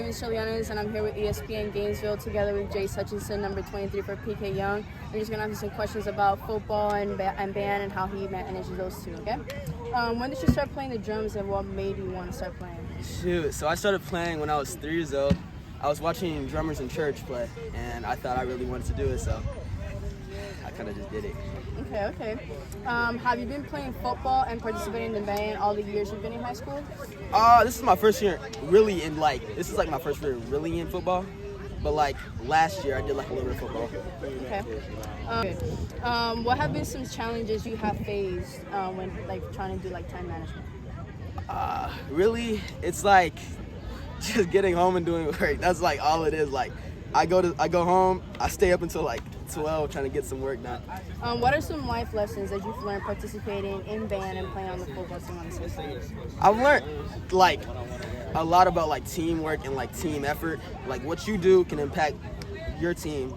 name is Shalianas, and I'm here with ESPN Gainesville together with Jace Hutchinson, number 23 for P.K Yonge. We're just going to ask you some questions about football and band and how he manages those two, okay? When did you start playing the drums, and what made you want to start playing? Shoot, so I started playing when I was 3 years old. I was watching drummers in church play, and I thought I really wanted to do it, so I kind of just did it. Okay. Have you been playing football and participating in band all the years you've been in high school? This is my first year really in my first year really in football. But last year I did a little bit of football. Okay. What have been some challenges you have faced when trying to do time management? Really, it's just getting home and doing work. That's all it is. I go home, I stay up until 12 trying to get some work done. What are some life lessons that you've learned participating in band and playing on the football team on the system? I've learned a lot about teamwork and team effort. What you do can impact your team,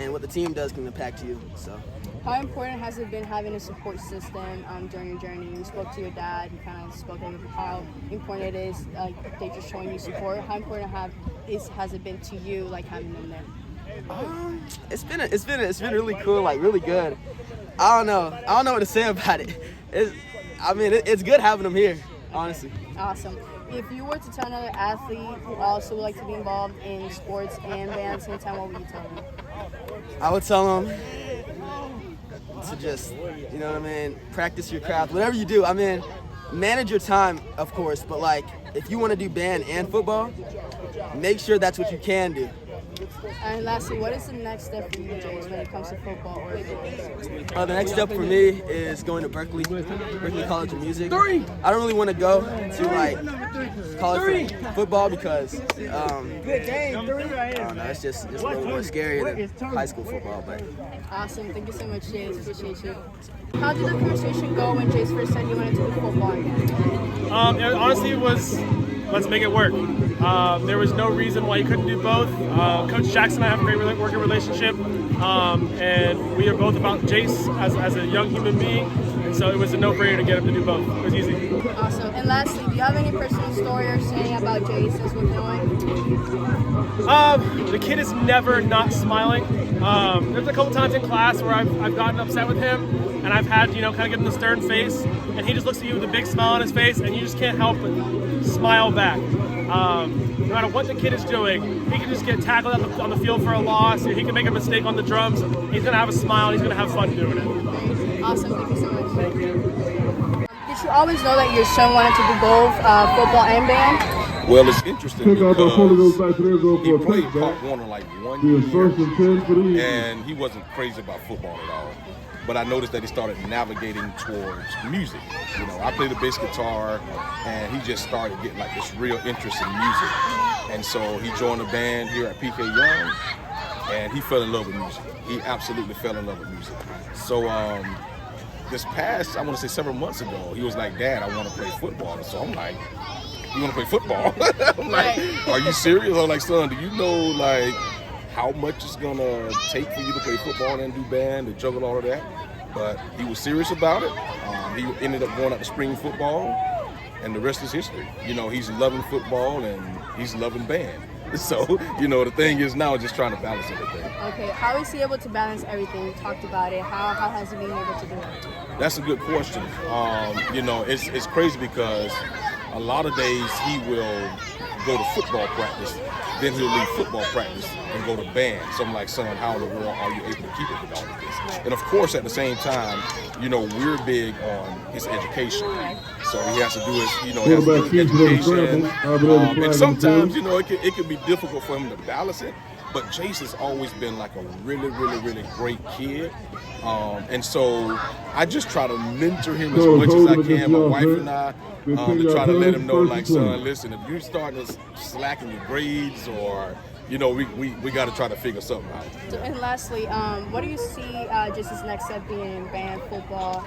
and what the team does can impact you. So. How important has it been having a support system during your journey? You spoke to your dad. He kind of spoke about how important it is they're just showing you support. How important has it been to you having them there? It's been really cool, really good. I don't know what to say about it. It's good having them here, honestly. Awesome. If you were to tell another athlete who also would like to be involved in sports and band at the same time, what would you tell them? I would tell them to just, practice your craft. Whatever you do, manage your time, of course, but if you want to do band and football, make sure that's what you can do. And lastly, what is the next step for you, Jace, when it comes to football or sports? The next step for me is going to Berkeley College of Music. I don't really want to go to college for football because I don't know, it's just a little more scary than high school football. But awesome, thank you so much, Jace. Appreciate you. How did the conversation go when Jace first said he wanted to do football again? Honestly, it was let's make it work. There was no reason why you couldn't do both. Coach Jackson and I have a great working relationship, and we are both about Jace as a young human being, and so it was a no-brainer to get him to do both. It was easy. Awesome. And lastly, do you have any personal story or saying about Jace as we're going? The kid is never not smiling. There's a couple times in class where I've gotten upset with him, and I've had kind of give him the stern face, and he just looks at you with a big smile on his face, and you just can't help but smile back. No matter what the kid is doing, he can just get tackled on the field for a loss, or he can make a mistake on the drums. He's going to have a smile, and he's going to have fun doing it. Awesome, thank you so much. Thank you. Did you always know that your son wanted to do both football and band? Well, it's interesting because he played Pop Warner 1 year, and he wasn't crazy about football at all. But I noticed that he started navigating towards music. I play the bass guitar, and he just started getting this real interest in music. And so he joined the band here at P.K Yonge, and he fell in love with music. He absolutely fell in love with music. So this past, I want to say several months ago, he was like, "Dad, I want to play football." And so I'm like, "You want to play football?" I'm like, "Are you serious?" I'm like, "Son, do you know how much it's gonna take for you to play football and do band and juggle all of that?" But he was serious about it. He ended up going out to spring football, and the rest is history. He's loving football and he's loving band. So, the thing is now just trying to balance everything. Okay, how is he able to balance everything? We talked about it. How has he been able to do it? That's a good question. It's crazy because a lot of days he will go to football practice, then he'll leave football practice and go to band. So I'm like, "Son, how in the world are you able to keep up with all of this?" And of course, at the same time, we're big on his education. So he has to do his, education. And sometimes, it can be difficult for him to balance it. But Jace has always been a really, really, really great kid. And so I just try to mentor him as much as I can, my wife and I, to try to let him know, "Son, listen, if you're starting to slack in your grades or, we got to try to figure something out." And lastly, what do you see just his next step being in band, football?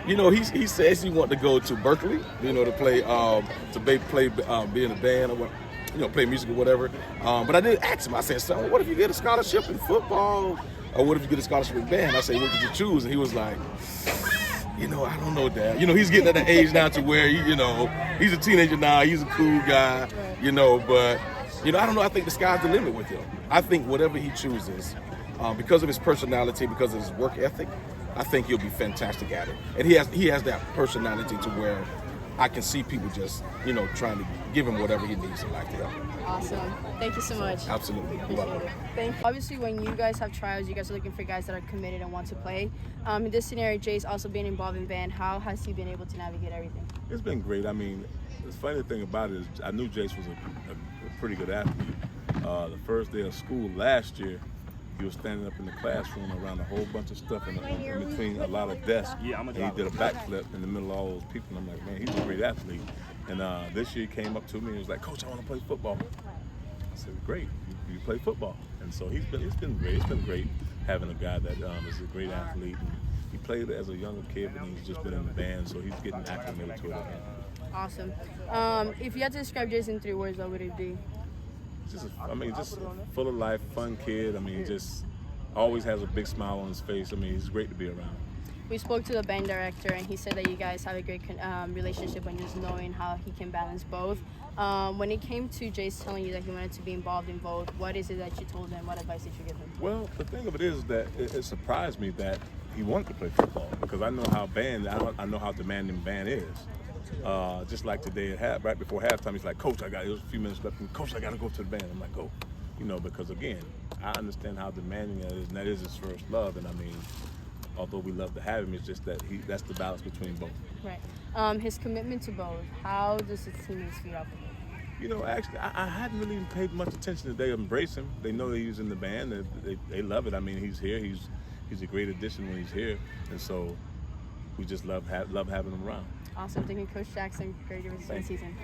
He says he wants to go to Berkeley, to play, be in a band or what. Play music or whatever. But I did ask him, I said, "Son, what if you get a scholarship in football? Or what if you get a scholarship in band?" I said, "What did you choose?" And he was like, I don't know, Dad. He's getting at the age now to where, he's a teenager now. He's a cool guy, but You know, I don't know. I think the sky's the limit with him. I think whatever he chooses, because of his personality, because of his work ethic, I think he'll be fantastic at it. And he has that personality to where I can see people just, you know, trying to give him whatever he needs in life to help. Awesome. Thank you so much. Absolutely. Appreciate it. Thank you. Obviously, when you guys have trials, you guys are looking for guys that are committed and want to play. In this scenario, Jace also being involved in band, how has he been able to navigate everything? It's been great. I mean, the funny thing about it is I knew Jace was a pretty good athlete. The first day of school last year, he was standing up in the classroom around a whole bunch of stuff in between a lot of desks. And he did a backflip in the middle of all those people. And I'm like, man, he's a great athlete. And this year he came up to me and was like, Coach, I want to play football. I said, great, you play football. And so it's been great. It's been great having a guy that is a great athlete. And he played as a younger kid, but he's just been in the band, so he's getting acclimated to it again. Awesome. If you had to describe Jace in 3 words, what would it be? Just full of life, fun kid. I mean, just always has a big smile on his face. I mean, he's great to be around. We spoke to the band director, and he said that you guys have a great relationship when just knowing how he can balance both. When it came to Jace telling you that he wanted to be involved in both, what is it that you told him? What advice did you give him? Well, the thing of it is that it surprised me that he wanted to play football because I know how I know how demanding band is. Just like today right before halftime, he's like, Coach, it was a few minutes left, and Coach, I got to go to the band. I'm like, go. You know, because again, I understand how demanding that is, and that is his first love. And I mean, although we love to have him, it's just that that's the balance between both. Right. His commitment to both, how does his teammates feed off of it? You know, actually, I hadn't really even paid much attention. They embrace him. They know that he's in the band. They love it. I mean, he's here. He's a great addition when he's here. And so we just love having him around. Awesome. Thank you, Coach Jackson. Great season.